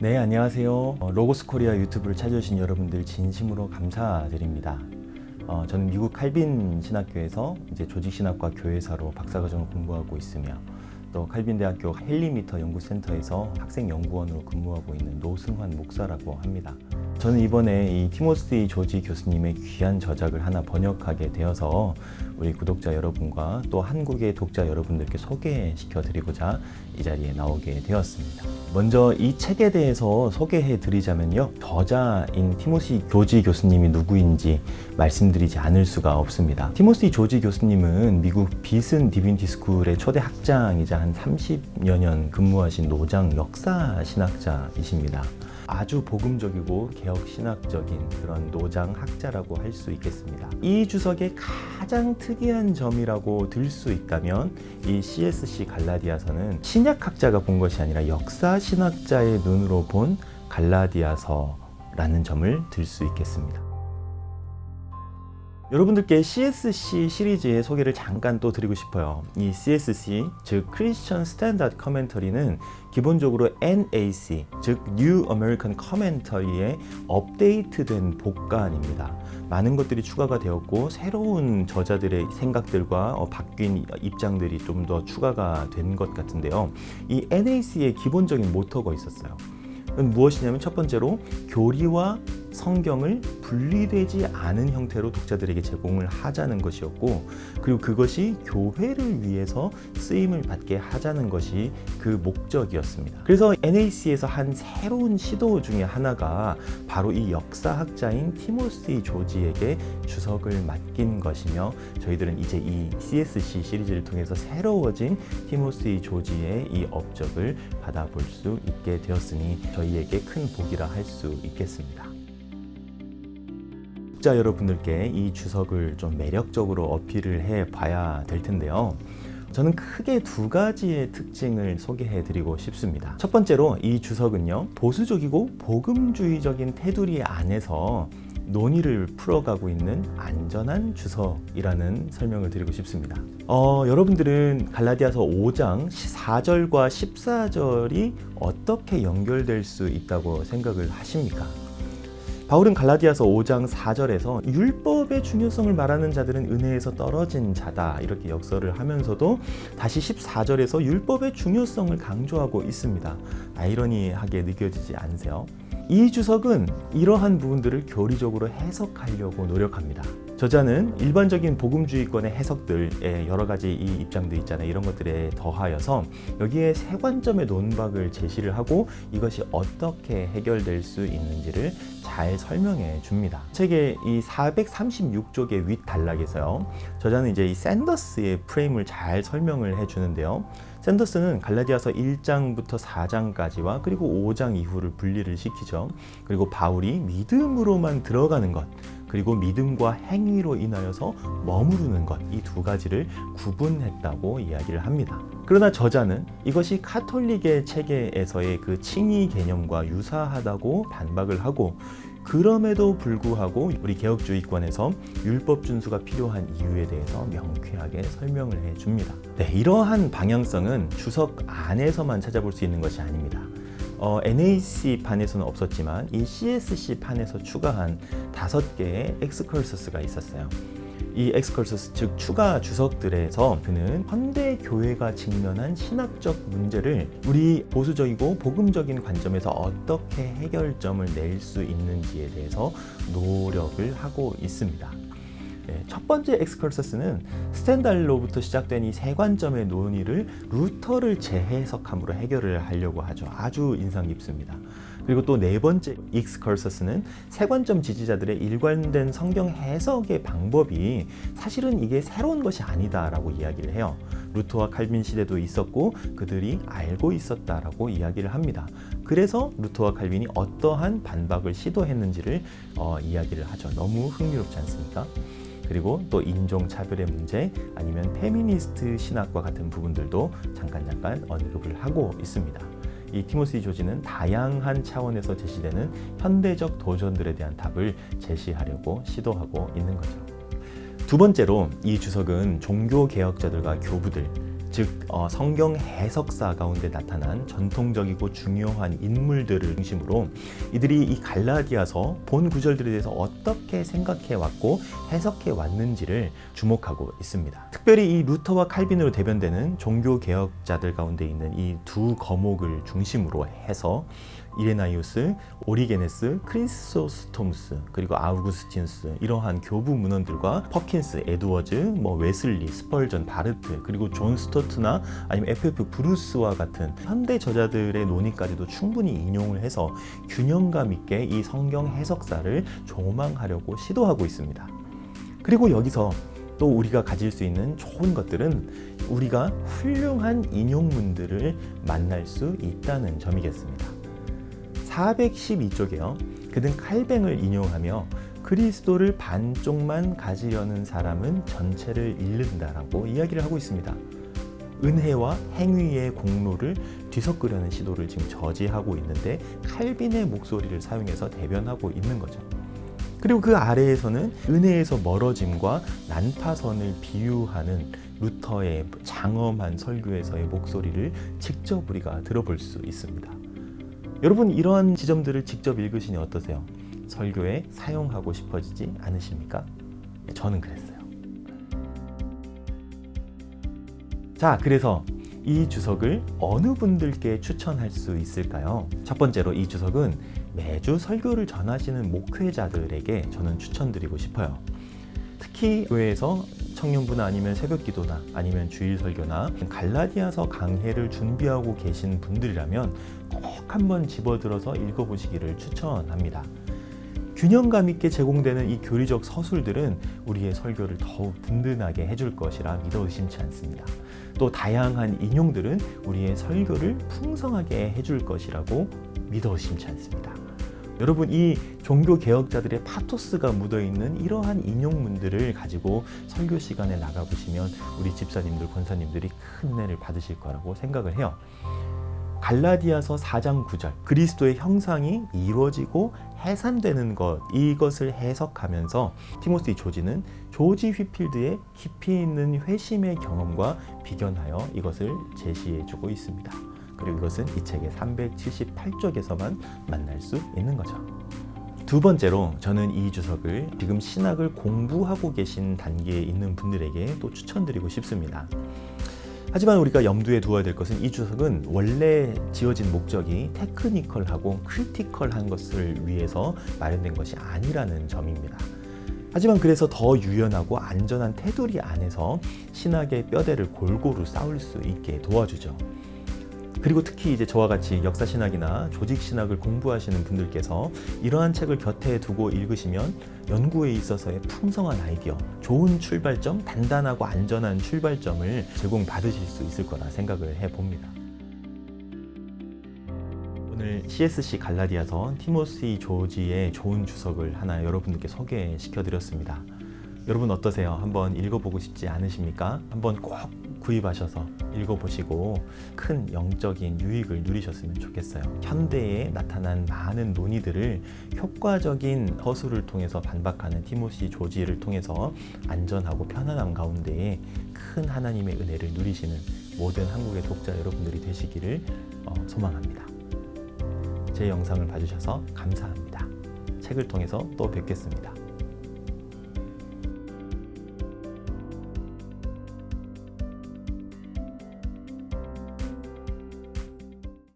네, 안녕하세요. 로고스 코리아 유튜브를 찾아주신 여러분들 진심으로 감사드립니다. 저는 미국 칼빈 신학교에서 이제 조직신학과 교회사로 박사과정을 공부하고 있으며 또 칼빈 대학교 헬리미터 연구센터에서 학생연구원으로 근무하고 있는 노승환 목사라고 합니다. 저는 이번에 이 티모시 조지 교수님의 귀한 저작을 하나 번역하게 되어서 우리 구독자 여러분과 또 한국의 독자 여러분들께 소개시켜 드리고자 이 자리에 나오게 되었습니다. 먼저 이 책에 대해서 소개해 드리자면요, 저자인 티모시 조지 교수님이 누구인지 말씀드리지 않을 수가 없습니다. 티모시 조지 교수님은 미국 비슨 디빈티 스쿨의 초대 학장이자 한 30여 년 근무하신 노장 역사 신학자이십니다. 아주 복음적이고 개혁신학적인 그런 노장 학자라고 할 수 있겠습니다. 이 주석의 가장 특이한 점이라고 들 수 있다면 이 CSC 갈라디아서는 신약학자가 본 것이 아니라 역사신학자의 눈으로 본 갈라디아서라는 점을 들 수 있겠습니다. 여러분들께 CSC 시리즈의 소개를 잠깐 또 드리고 싶어요. 이 CSC, 즉 Christian Standard Commentary는 기본적으로 NAC, 즉 New American Commentary의 업데이트된 복간입니다. 많은 것들이 추가가 되었고 새로운 저자들의 생각들과 바뀐 입장들이 좀 더 추가가 된 것 같은데요. 이 NAC의 기본적인 모토가 있었어요. 무엇이냐면 첫 번째로 교리와 성경을 분리되지 않은 형태로 독자들에게 제공을 하자는 것이었고, 그리고 그것이 교회를 위해서 쓰임을 받게 하자는 것이 그 목적이었습니다. 그래서 NAC에서 한 새로운 시도 중에 하나가 바로 이 역사학자인 티모시 조지에게 주석을 맡긴 것이며, 저희들은 이제 이 CSC 시리즈를 통해서 새로워진 티모시 조지의 이 업적을 받아볼 수 있게 되었으니 저희에게 큰 복이라 할 수 있겠습니다. 독자 여러분들께 이 주석을 좀 매력적으로 어필을 해 봐야 될 텐데요. 저는 크게 두 가지의 특징을 소개해 드리고 싶습니다. 첫 번째로 이 주석은요, 보수적이고 복음주의적인 테두리 안에서 논의를 풀어가고 있는 안전한 주석이라는 설명을 드리고 싶습니다. 여러분들은 갈라디아서 5장 4절과 14절이 어떻게 연결될 수 있다고 생각을 하십니까? 바울은 갈라디아서 5장 4절에서 율법의 중요성을 말하는 자들은 은혜에서 떨어진 자다 이렇게 역설을 하면서도 다시 14절에서 율법의 중요성을 강조하고 있습니다. 아이러니하게 느껴지지 않으세요? 이 주석은 이러한 부분들을 교리적으로 해석하려고 노력합니다. 저자는 일반적인 복음주의권의 해석들에 여러 가지 이 입장도 있잖아요. 이런 것들에 더하여서 여기에 세 관점의 논박을 제시를 하고 이것이 어떻게 해결될 수 있는지를 잘 설명해 줍니다. 책의 이 436쪽의 윗단락에서요, 저자는 이제 이 샌더스의 프레임을 잘 설명을 해 주는데요. 샌더스는 갈라디아서 1장부터 4장까지와 그리고 5장 이후를 분리를 시키죠. 그리고 바울이 믿음으로만 들어가는 것, 그리고 믿음과 행위로 인하여서 머무르는 것, 이 두 가지를 구분했다고 이야기를 합니다. 그러나 저자는 이것이 카톨릭의 체계에서의 그 칭의 개념과 유사하다고 반박을 하고, 그럼에도 불구하고 우리 개혁주의권에서 율법 준수가 필요한 이유에 대해서 명쾌하게 설명을 해줍니다. 네, 이러한 방향성은 주석 안에서만 찾아볼 수 있는 것이 아닙니다. NAC 판에서는 없었지만 이 CSC 판에서 추가한 5개의 엑스컬서스가 있었어요. 이 엑스컬서스, 즉 추가 주석들에서 그는 현대 교회가 직면한 신학적 문제를 우리 보수적이고 복음적인 관점에서 어떻게 해결점을 낼 수 있는지에 대해서 노력을 하고 있습니다. 첫 번째 엑스컬서스는 스탠달로부터 시작된 이 세 관점의 논의를 루터를 재해석함으로 해결을 하려고 하죠. 아주 인상 깊습니다. 그리고 또 네 번째 엑스컬서스는 세 관점 지지자들의 일관된 성경 해석의 방법이 사실은 이게 새로운 것이 아니다라고 이야기를 해요. 루터와 칼빈 시대도 있었고 그들이 알고 있었다라고 이야기를 합니다. 그래서 루터와 칼빈이 어떠한 반박을 시도했는지를 이야기를 하죠. 너무 흥미롭지 않습니까? 그리고 또 인종차별의 문제, 아니면 페미니스트 신학과 같은 부분들도 잠깐 언급을 하고 있습니다. 이 티모시 조지는 다양한 차원에서 제시되는 현대적 도전들에 대한 답을 제시하려고 시도하고 있는 거죠. 두 번째로 이 주석은 종교개혁자들과 교부들, 즉 즉 성경 해석사 가운데 나타난 전통적이고 중요한 인물들을 중심으로 이들이 이 갈라디아서 본 구절들에 대해서 어떻게 생각해 왔고 해석해 왔는지를 주목하고 있습니다. 특별히 이 루터와 칼빈으로 대변되는 종교 개혁자들 가운데 있는 이 두 거목을 중심으로 해서 이레나이우스, 오리게네스, 크리소스토무스, 그리고 아우구스티누스 이러한 교부 문헌들과 퍼킨스, 에드워즈, 웨슬리, 스펄전, 바르트, 그리고 존 스토트나 아니면 FF 브루스와 같은 현대 저자들의 논의까지도 충분히 인용을 해서 균형감 있게 이 성경 해석사를 조망하려고 시도하고 있습니다. 그리고 여기서 또 우리가 가질 수 있는 좋은 것들은 우리가 훌륭한 인용문들을 만날 수 있다는 점이겠습니다. 412쪽에요. 그는 칼뱅을 인용하며 그리스도를 반쪽만 가지려는 사람은 전체를 잃는다라고 이야기를 하고 있습니다. 은혜와 행위의 공로를 뒤섞으려는 시도를 지금 저지하고 있는데 칼빈의 목소리를 사용해서 대변하고 있는 거죠. 그리고 그 아래에서는 은혜에서 멀어짐과 난파선을 비유하는 루터의 장엄한 설교에서의 목소리를 직접 우리가 들어볼 수 있습니다. 여러분, 이러한 지점들을 직접 읽으시니 어떠세요? 설교에 사용하고 싶어지지 않으십니까? 저는 그랬어요. 자, 그래서 이 주석을 어느 분들께 추천할 수 있을까요? 첫 번째로 이 주석은 매주 설교를 전하시는 목회자들에게 저는 추천드리고 싶어요. 특히 교회에서 청년부나 아니면 새벽기도나 아니면 주일 설교나 갈라디아서 강해를 준비하고 계신 분들이라면 꼭 한번 집어들어서 읽어보시기를 추천합니다. 균형감 있게 제공되는 이 교리적 서술들은 우리의 설교를 더욱 든든하게 해줄 것이라 믿어 의심치 않습니다. 또 다양한 인용들은 우리의 설교를 풍성하게 해줄 것이라고 믿어 의심치 않습니다. 여러분, 이 종교 개혁자들의 파토스가 묻어있는 이러한 인용문들을 가지고 설교 시간에 나가보시면 우리 집사님들, 권사님들이 큰 은혜를 받으실 거라고 생각을 해요. 갈라디아서 4장 9절, 그리스도의 형상이 이루어지고 해산되는 것, 이것을 해석하면서 티모시 조지는 조지 휘필드의 깊이 있는 회심의 경험과 비견하여 이것을 제시해주고 있습니다. 그리고 이것은 이 책의 378쪽에서만 만날 수 있는 거죠. 두 번째로 저는 이 주석을 지금 신학을 공부하고 계신 단계에 있는 분들에게 또 추천드리고 싶습니다. 하지만 우리가 염두에 두어야 될 것은 이 주석은 원래 지어진 목적이 테크니컬하고 크리티컬한 것을 위해서 마련된 것이 아니라는 점입니다. 하지만 그래서 더 유연하고 안전한 테두리 안에서 신학의 뼈대를 골고루 쌓을 수 있게 도와주죠. 그리고 특히 이제 저와 같이 역사신학이나 조직신학을 공부하시는 분들께서 이러한 책을 곁에 두고 읽으시면 연구에 있어서의 풍성한 아이디어, 좋은 출발점, 단단하고 안전한 출발점을 제공받으실 수 있을 거라 생각을 해봅니다. 오늘 CSC 갈라디아서 티모시 조지의 좋은 주석을 하나 여러분들께 소개시켜드렸습니다. 여러분 어떠세요? 한번 읽어보고 싶지 않으십니까? 한번 꼭 구입하셔서 읽어보시고 큰 영적인 유익을 누리셨으면 좋겠어요. 현대에 나타난 많은 논의들을 효과적인 서술을 통해서 반박하는 티모시 조지를 통해서 안전하고 편안함 가운데에 큰 하나님의 은혜를 누리시는 모든 한국의 독자 여러분들이 되시기를 소망합니다. 제 영상을 봐주셔서 감사합니다. 책을 통해서 또 뵙겠습니다.